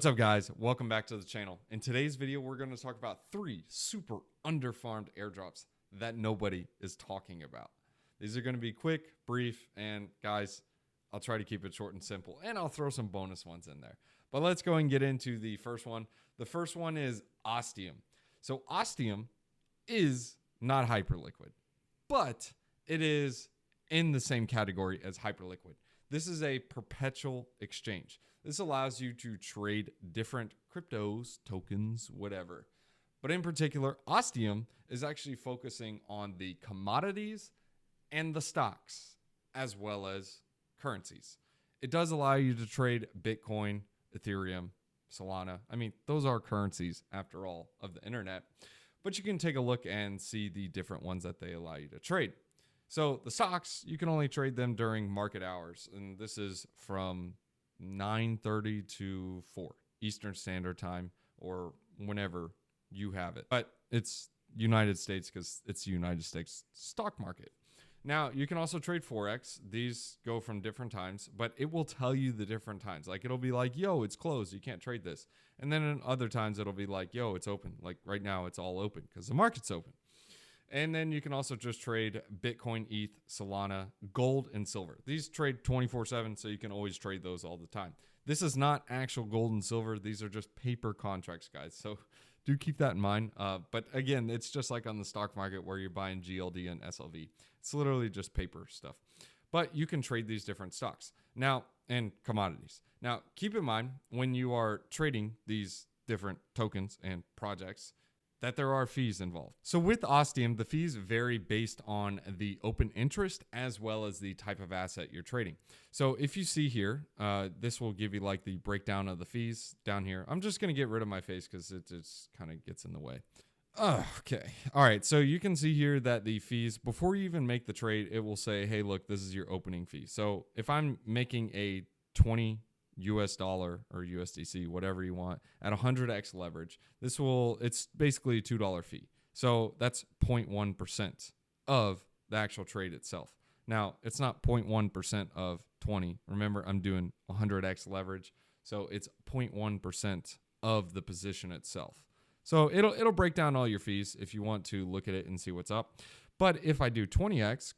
What's up, guys? Welcome back to the channel. In today's video, we're going to talk about 3 super underfarmed airdrops that nobody is talking about. These are going to be quick, brief, and guys, I'll try to keep it short and simple, and I'll throw some bonus ones in there. But let's go and get into the first one. The first one is Ostium. So Ostium is not Hyperliquid, but it is in the same category as Hyperliquid. This is a perpetual exchange. This allows you to trade different cryptos, tokens, whatever. But in particular, Ostium is actually focusing on the commodities and the stocks, as well as currencies. It does allow you to trade Bitcoin, Ethereum, Solana. I mean, those are currencies after all of the internet. But you can take a look and see the different ones that they allow you to trade. So the stocks, you can only trade them during market hours. And this is from 9:30 to 4 Eastern Standard Time, or whenever you have it. But it's United States because it's the United States stock market. Now, you can also trade Forex. These go from different times, but it will tell you the different times. Like, it'll be like, yo, it's closed. You can't trade this. And then in other times, it'll be like, yo, it's open. Like right now, it's all open because the market's open. And then you can also just trade Bitcoin, ETH, Solana, gold, and silver. These trade 24/7, so you can always trade those all the time. This is not actual gold and silver. These are just paper contracts, guys. So do keep that in mind. But again, it's just like on the stock market where you're buying GLD and SLV. It's literally just paper stuff. But you can trade these different stocks now and commodities. Now, keep in mind when you are trading these different tokens and projects that there are fees involved. So with Ostium, the fees vary based on the open interest as well as the type of asset you're trading. So if you see here, this will give you like the breakdown of the fees down here. I'm just gonna get rid of my face because it just kind of gets in the way. Okay. All right. So you can see here that the fees, before you even make the trade, it will say, hey, look, this is your opening fee. So if I'm making a 20 US dollar or USDC, whatever you want, at 100x leverage, it's basically a $2 fee. So that's 0.1% of the actual trade itself. Now, it's not 0.1% of 20. Remember, I'm doing 100x leverage. So it's 0.1% of the position itself. So it'll break down all your fees if you want to look at it and see what's up. But if I do 20x,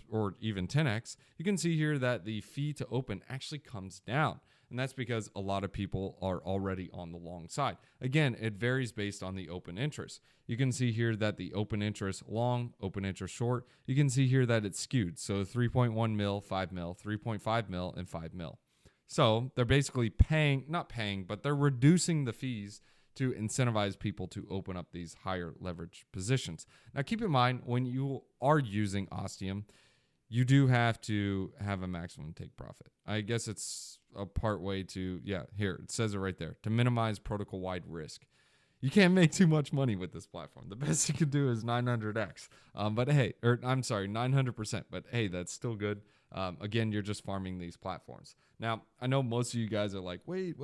or even 10x, you can see here that the fee to open actually comes down. And that's because a lot of people are already on the long side. Again, it varies based on the open interest. You can see here that the open interest long, open interest short, you can see here that it's skewed. So 3.1 mil, 5 mil, 3.5 mil, and 5 mil. So they're basically not paying, but they're reducing the fees to incentivize people to open up these higher leverage positions. Now, keep in mind, when you are using Ostium, you do have to have a maximum take profit. I guess it's a part way to, here, it says it right there, to minimize protocol-wide risk. You can't make too much money with this platform. The best you can do is 900x. But hey, 900%. But hey, that's still good. Again, you're just farming these platforms. Now, I know most of you guys are like, wait,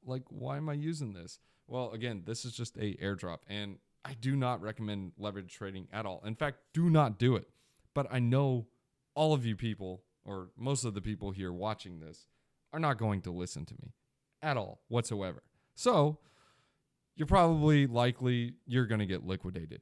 like, why am I using this? Well, again, this is just a airdrop, and I do not recommend leverage trading at all. In fact, do not do it. But I know all of you people, or most of the people here watching this, are not going to listen to me at all whatsoever. So you're you're going to get liquidated.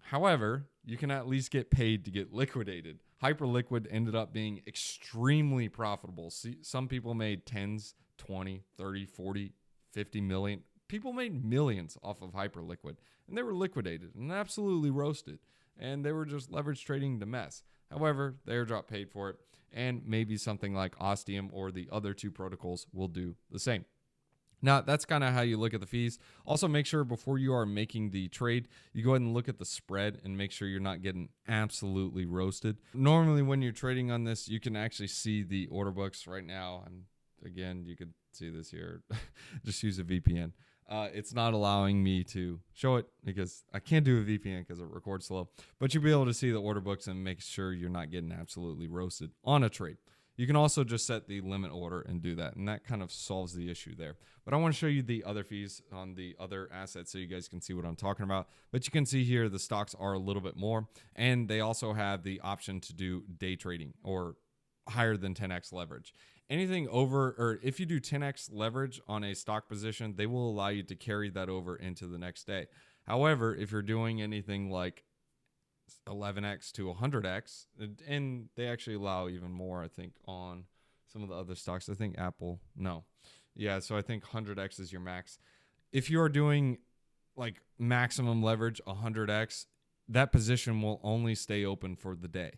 However, you can at least get paid to get liquidated. Hyperliquid ended up being extremely profitable. See, some people made 10s, 20, 30, 40, 50 million. People made millions off of Hyperliquid, and they were liquidated and absolutely roasted. And they were just leverage trading the mess. However, the airdrop paid for it, and maybe something like Ostium or the other 2 protocols will do the same. Now, that's kind of how you look at the fees. Also, make sure before you are making the trade, you go ahead and look at the spread and make sure you're not getting absolutely roasted. Normally, when you're trading on this, you can actually see the order books right now. And again, you could see this here. Just use a VPN. It's not allowing me to show it because I can't do a VPN because it records slow. But you'll be able to see the order books and make sure you're not getting absolutely roasted on a trade. You can also just set the limit order and do that, and that kind of solves the issue there. But I want to show you the other fees on the other assets so you guys can see what I'm talking about. But you can see here the stocks are a little bit more, and they also have the option to do day trading or higher than 10x leverage. anything over, or if you do 10x leverage on a stock position, they will allow you to carry that over into the next day. However, if you're doing anything like 11x to 100x, and they actually allow even more, I think, on some of the other stocks. I think Apple, no. Yeah, so I think 100x is your max. If you're doing like maximum leverage 100x, that position will only stay open for the day.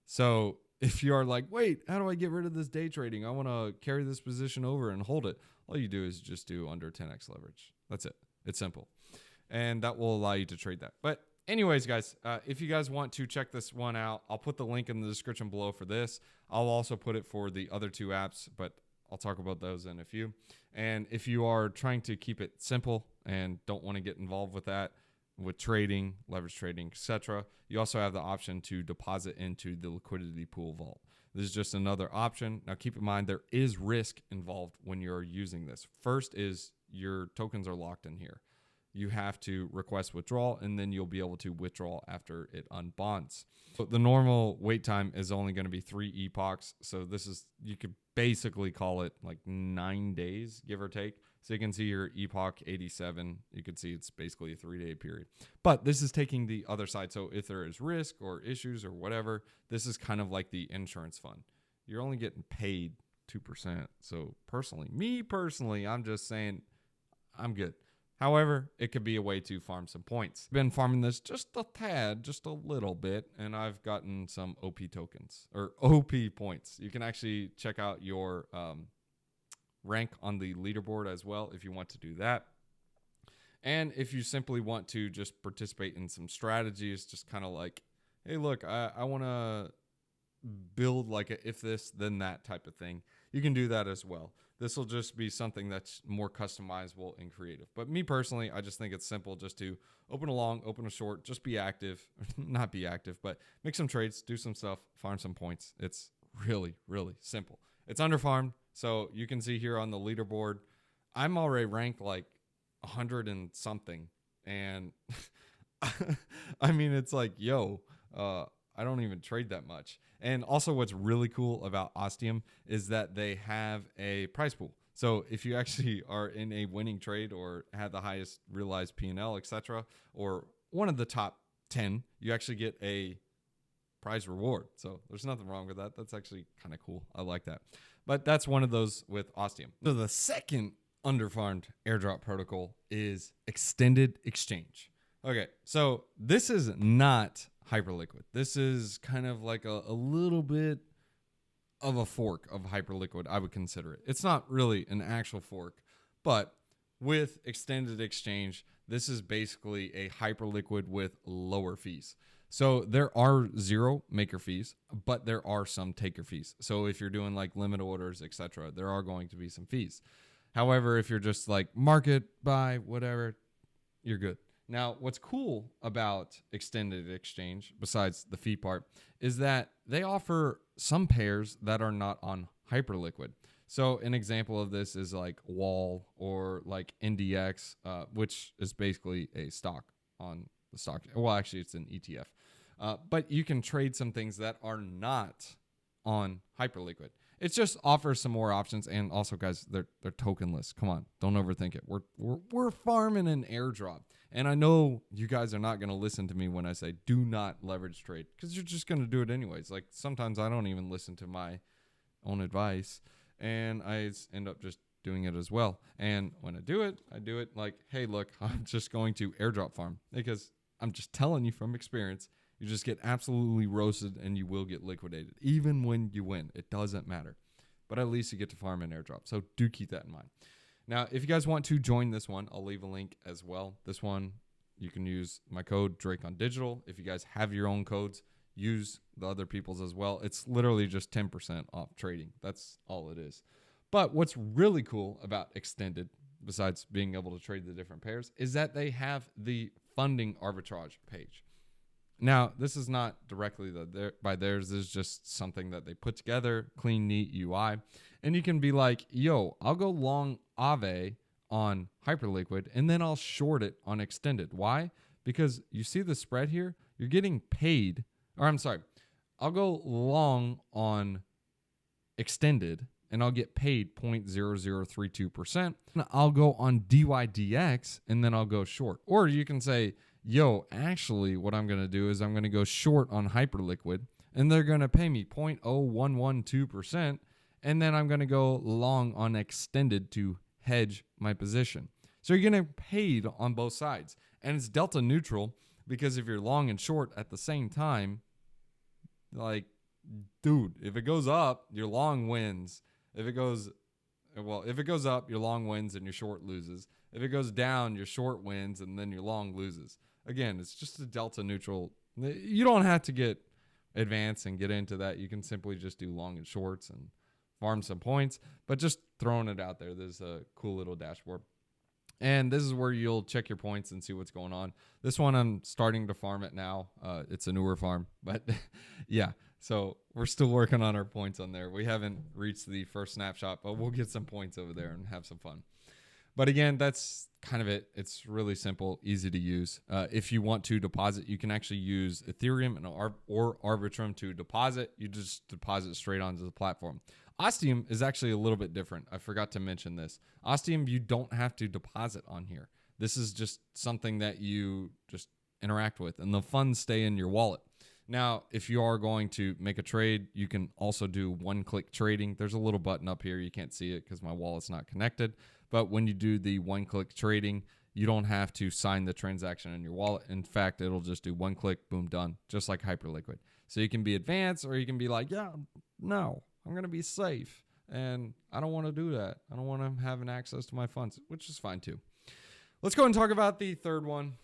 So if you are like, wait, how do I get rid of this day trading? I want to carry this position over and hold it. All you do is just do under 10x leverage. That's it. It's simple. And that will allow you to trade that. But anyways, guys, if you guys want to check this one out, I'll put the link in the description below for this. I'll also put it for the other two apps, but I'll talk about those in a few. And if you are trying to keep it simple and don't want to get involved with that, with trading, leverage trading, etc., you also have the option to deposit into the liquidity pool vault. This is just another option. Now, keep in mind, there is risk involved when you're using this. First is your tokens are locked in here. You have to request withdrawal, and then you'll be able to withdraw after it unbonds. So the normal wait time is only going to be 3 epochs. So this is, you could basically call it like 9 days, give or take. So you can see your epoch 87. You can see it's basically a 3-day period. But this is taking the other side. So if there is risk or issues or whatever, this is kind of like the insurance fund. You're only getting paid 2%. So me personally, I'm just saying I'm good. However, it could be a way to farm some points. I've been farming this just a tad, just a little bit, and I've gotten some OP tokens or OP points. You can actually check out your rank on the leaderboard as well if you want to do that. And if you simply want to just participate in some strategies, just kind of like, hey, look, I want to build like a if this, then that type of thing, you can do that as well. This will just be something that's more customizable and creative. But me personally, I just think it's simple just to open a long, open a short, just be active. Not be active, but make some trades, do some stuff, farm some points. It's really, really simple. It's underfarmed. So you can see here on the leaderboard, I'm already ranked like 100 and something. And I mean, it's like, yo, I don't even trade that much. And also what's really cool about Ostium is that they have a prize pool. So if you actually are in a winning trade or have the highest realized P&L, etc., or one of the top 10, you actually get a prize reward. So there's nothing wrong with that. That's actually kind of cool. I like that. But that's one of those with Ostium. So the second underfarmed airdrop protocol is Extended Exchange. Okay, so this is not Hyperliquid. This is kind of like a little bit of a fork of Hyperliquid, I would consider it. It's not really an actual fork, but with Extended Exchange, this is basically a Hyperliquid with lower fees. So there are 0 maker fees, but there are some taker fees. So if you're doing like limit orders, etc., there are going to be some fees. However, if you're just like market, buy, whatever, you're good. Now, what's cool about Extended Exchange, besides the fee part, is that they offer some pairs that are not on Hyperliquid. So an example of this is like Wall or like NDX, which is basically a stock on the stock. Well, actually, it's an ETF. But you can trade some things that are not on Hyperliquid. It just offers some more options, and also, guys, they're tokenless. Come on, don't overthink it. We're farming an airdrop, and I know you guys are not going to listen to me when I say do not leverage trade, because you're just going to do it anyways. Like sometimes I don't even listen to my own advice, and I end up just doing it as well. And when I do it like, hey, look, I'm just going to airdrop farm, because I'm just telling you from experience. You just get absolutely roasted and you will get liquidated. Even when you win, it doesn't matter. But at least you get to farm an airdrop. So do keep that in mind. Now, if you guys want to join this one, I'll leave a link as well. This one, you can use my code DrakeOnDigital. If you guys have your own codes, use the other people's as well. It's literally just 10% off trading. That's all it is. But what's really cool about Extended, besides being able to trade the different pairs, is that they have the funding arbitrage page. Now, this is not directly by theirs. This is just something that they put together, clean, neat UI. And you can be like, yo, I'll go long Aave on Hyperliquid, and then I'll short it on Extended. Why? Because you see the spread here? You're getting paid. Or I'm sorry. I'll go long on Extended, and I'll get paid 0.0032%. And I'll go on DYDX and then I'll go short. Or you can say, yo, actually what I'm going to do is I'm going to go short on Hyperliquid and they're going to pay me 0.0112%. And then I'm going to go long on Extended to hedge my position. So you're getting paid on both sides. And it's delta neutral because if you're long and short at the same time, like, dude, if it goes up, your long wins. If it goes up, your long wins and your short loses. If it goes down, your short wins and then your long loses. Again, it's just a delta neutral. You don't have to get advanced and get into that. You can simply just do long and shorts and farm some points, but just throwing it out there. There's a cool little dashboard. And this is where you'll check your points and see what's going on. This one, I'm starting to farm it now. It's a newer farm, but yeah. So we're still working on our points on there. We haven't reached the first snapshot, but we'll get some points over there and have some fun. But again, that's kind of it. It's really simple, easy to use. If you want to deposit, you can actually use Ethereum or Arbitrum to deposit. You just deposit straight onto the platform. Ostium is actually a little bit different. I forgot to mention this. Ostium, you don't have to deposit on here. This is just something that you just interact with, and the funds stay in your wallet. Now, if you are going to make a trade, you can also do one-click trading. There's a little button up here. You can't see it because my wallet's not connected. But when you do the one-click trading, you don't have to sign the transaction in your wallet. In fact, it'll just do one click, boom, done, just like Hyperliquid. So you can be advanced or you can be like, yeah, no, I'm going to be safe. And I don't want to do that. I don't want to have an access to my funds, which is fine too. Let's go and talk about the third one.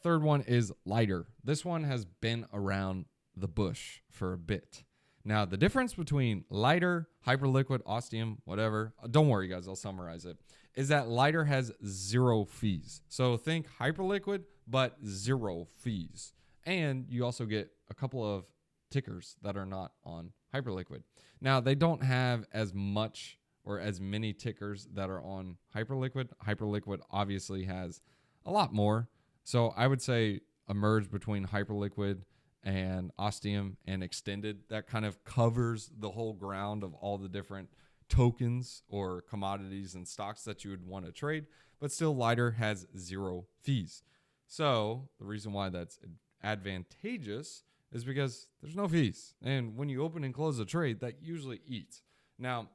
Third one is Lighter. This one has been around the bush for a bit. Now, the difference between Lighter, Hyperliquid, Ostium, whatever, don't worry, guys, I'll summarize it, is that Lighter has 0 fees. So think Hyperliquid, but 0 fees. And you also get a couple of tickers that are not on Hyperliquid. Now, they don't have as much or as many tickers that are on Hyperliquid. Hyperliquid obviously has a lot more. So I would say a merge between Hyperliquid and Ostium and Extended, that kind of covers the whole ground of all the different tokens or commodities and stocks that you would want to trade, but still Lighter has 0 fees. So the reason why that's advantageous is because there's no fees. And when you open and close a trade, that usually eats. Now,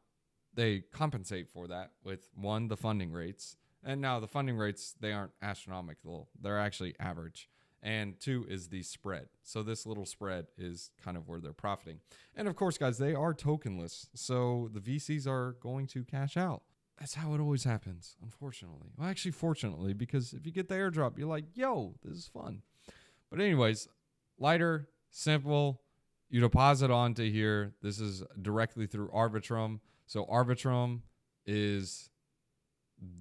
they compensate for that with, one, the funding rates. And now the funding rates, they aren't astronomical. They're actually average. And 2 is the spread. So this little spread is kind of where they're profiting. And of course, guys, they are tokenless. So the VCs are going to cash out. That's how it always happens, unfortunately. Well, actually, fortunately, because if you get the airdrop, you're like, yo, this is fun. But anyways, Lighter, simple. You deposit onto here. This is directly through Arbitrum. So Arbitrum is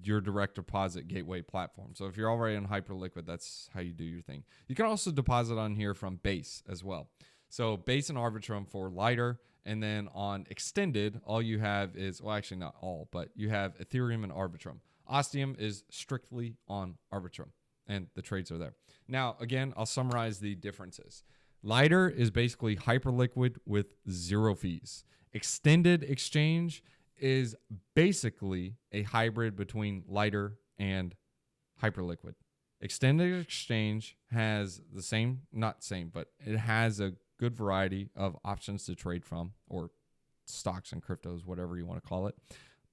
your direct deposit gateway platform. So if you're already on Hyperliquid, that's how you do your thing. You can also deposit on here from Base as well. So Base and Arbitrum for Lighter, and then on Extended, all you have is, well, actually not all, but you have Ethereum and Arbitrum. Ostium is strictly on Arbitrum, and the trades are there. Now, again, I'll summarize the differences. Lighter is basically Hyperliquid with 0 fees. Extended Exchange is basically a hybrid between Lighter and Hyperliquid. Extended Exchange has the same, not same, but it has a good variety of options to trade from, or stocks and cryptos, whatever you want to call it.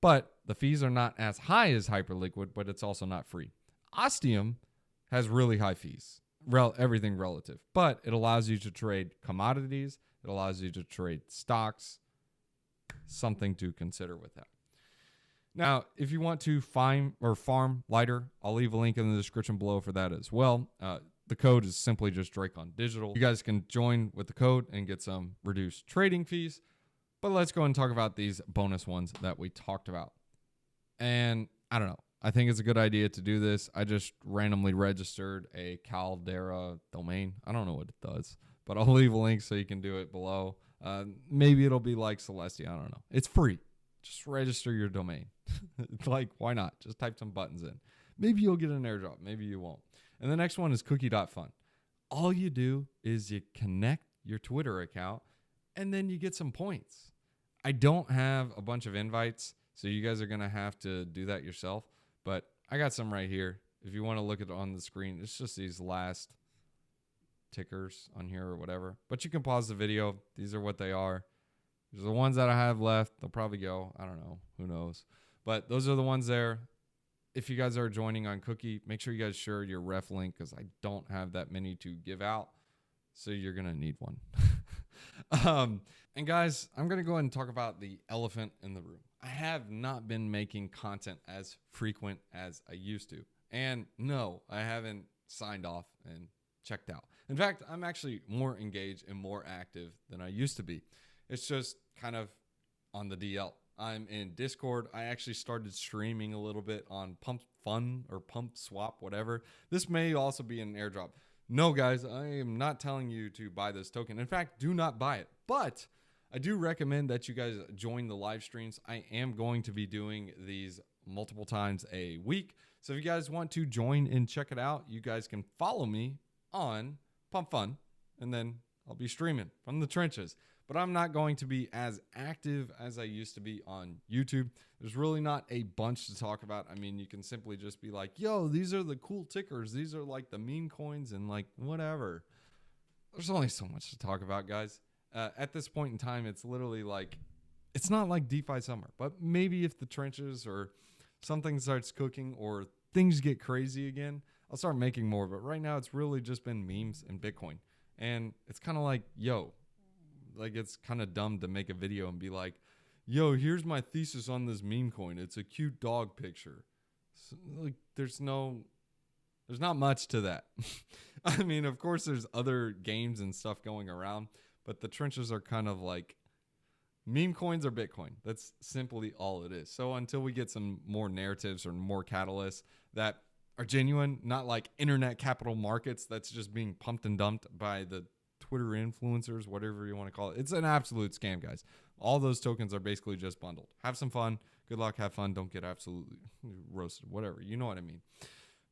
But the fees are not as high as Hyperliquid, but it's also not free. Ostium has really high fees, everything relative, but it allows you to trade commodities. It allows you to trade stocks. Something to consider with that. Now, if you want to find or farm Lighter, I'll leave a link in the description below for that as well. The code is simply just Drakon Digital. You guys can join with the code and get some reduced trading fees. But let's go and talk about these bonus ones that we talked about. And I don't know. I think it's a good idea to do this. I just randomly registered a Caldera domain. I don't know what it does, but I'll leave a link so you can do it below. Maybe it'll be like Celestia. I don't know. It's free. Just register your domain. Like, why not? Just type some buttons in. Maybe you'll get an airdrop. Maybe you won't. And the next one is cookie.fun. All you do is you connect your Twitter account and then you get some points. I don't have a bunch of invites, so you guys are going to have to do that yourself. But I got some right here. If you want to look at it on the screen, it's just these last tickers on here or whatever. But you can pause the video. These are what they are. These are the ones that I have left. They'll probably go. I don't know. Who knows? But those are the ones there. If you guys are joining on Cookie, make sure you guys share your ref link because I don't have that many to give out. So you're going to need one. And guys, I'm going to go ahead and talk about the elephant in the room. I have not been making content as frequent as I used to. And no, I haven't signed off and checked out. In fact, I'm actually more engaged and more active than I used to be. It's just kind of on the DL. I'm in Discord. I actually started streaming a little bit on Pump Fun or Pump Swap, whatever. This may also be an airdrop. No, guys, I am not telling you to buy this token. In fact, do not buy it. But I do recommend that you guys join the live streams. I am going to be doing these multiple times a week. So if you guys want to join and check it out, you guys can follow me on Pump Fun, and then I'll be streaming from the trenches. But I'm not going to be as active as I used to be on YouTube. There's really not a bunch to talk about. I mean, you can simply just be like, yo, these are the cool tickers. These are like the meme coins and like whatever. There's only so much to talk about, guys. At this point in time, it's literally like, it's not like DeFi summer, but maybe if the trenches or something starts cooking or things get crazy again, I'll start making more. But right now, it's really just been memes and Bitcoin. And it's kind of like, yo, like it's kind of dumb to make a video and be like, yo, here's my thesis on this meme coin. It's a cute dog picture. So, like, there's not much to that. I mean, of course, there's other games and stuff going around, but the trenches are kind of like meme coins or Bitcoin. That's simply all it is. So until we get some more narratives or more catalysts that are genuine, not like internet capital markets that's just being pumped and dumped by the Twitter influencers, whatever you want to call it. It's an absolute scam, guys. All those tokens are basically just bundled. Have some fun. Good luck. Have fun. Don't get absolutely roasted. Whatever. You know what I mean.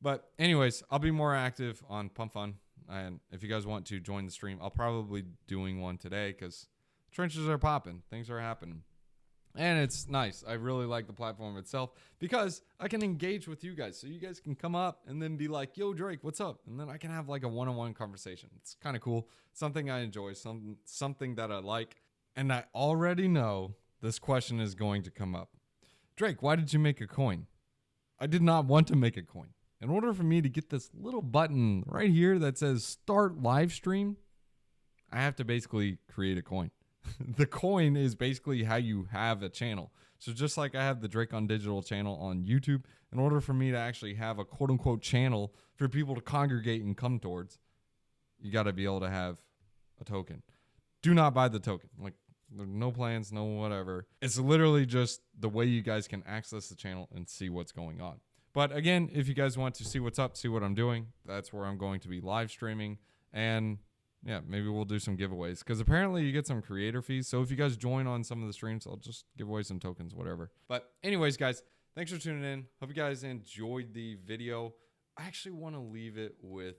But anyways, I'll be more active on Pump Fun. And if you guys want to join the stream, I'll probably be doing one today because trenches are popping. Things are happening. And it's nice. I really like the platform itself because I can engage with you guys. So you guys can come up and then be like, yo, Drake, what's up? And then I can have like a one-on-one conversation. It's kind of cool. Something I enjoy, something that I like. And I already know this question is going to come up. Drake, why did you make a coin? I did not want to make a coin. In order for me to get this little button right here that says start live stream, I have to basically create a coin. The coin is basically how you have a channel. So just like I have the Drake on Digital channel on YouTube, in order for me to actually have a quote unquote channel for people to congregate and come towards, you got to be able to have a token. Do not buy the token. Like, no plans, no whatever. It's literally just the way you guys can access the channel and see what's going on. But again, if you guys want to see what's up, see what I'm doing, that's where I'm going to be live streaming. And yeah, maybe we'll do some giveaways because apparently you get some creator fees. So if you guys join on some of the streams, I'll just give away some tokens, whatever. But anyways, guys, thanks for tuning in. Hope you guys enjoyed the video. I actually want to leave it with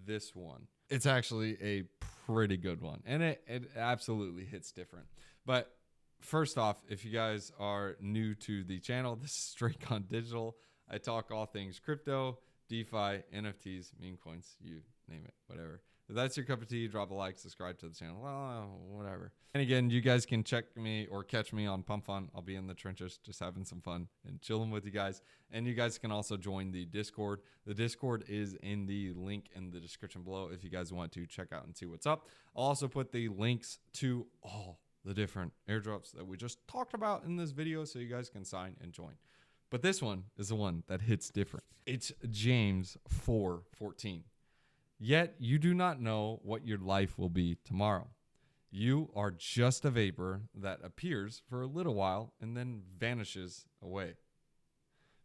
this one. It's actually a pretty good one, and it absolutely hits different. But first off, if you guys are new to the channel, this is Drake on Digital. I talk all things crypto, DeFi, NFTs, meme coins, you name it, whatever. If that's your cup of tea, drop a like, subscribe to the channel, well, whatever. And again, you guys can check me or catch me on Pump Fun. I'll be in the trenches just having some fun and chilling with you guys. And you guys can also join the Discord. The Discord is in the link in the description below if you guys want to check out and see what's up. I'll also put the links to all the different airdrops that we just talked about in this video so you guys can sign and join. But this one is the one that hits different. It's James 4:14. Yet you do not know what your life will be tomorrow. You are just a vapor that appears for a little while and then vanishes away.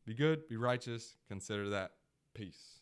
Be good, be righteous, consider that. Peace.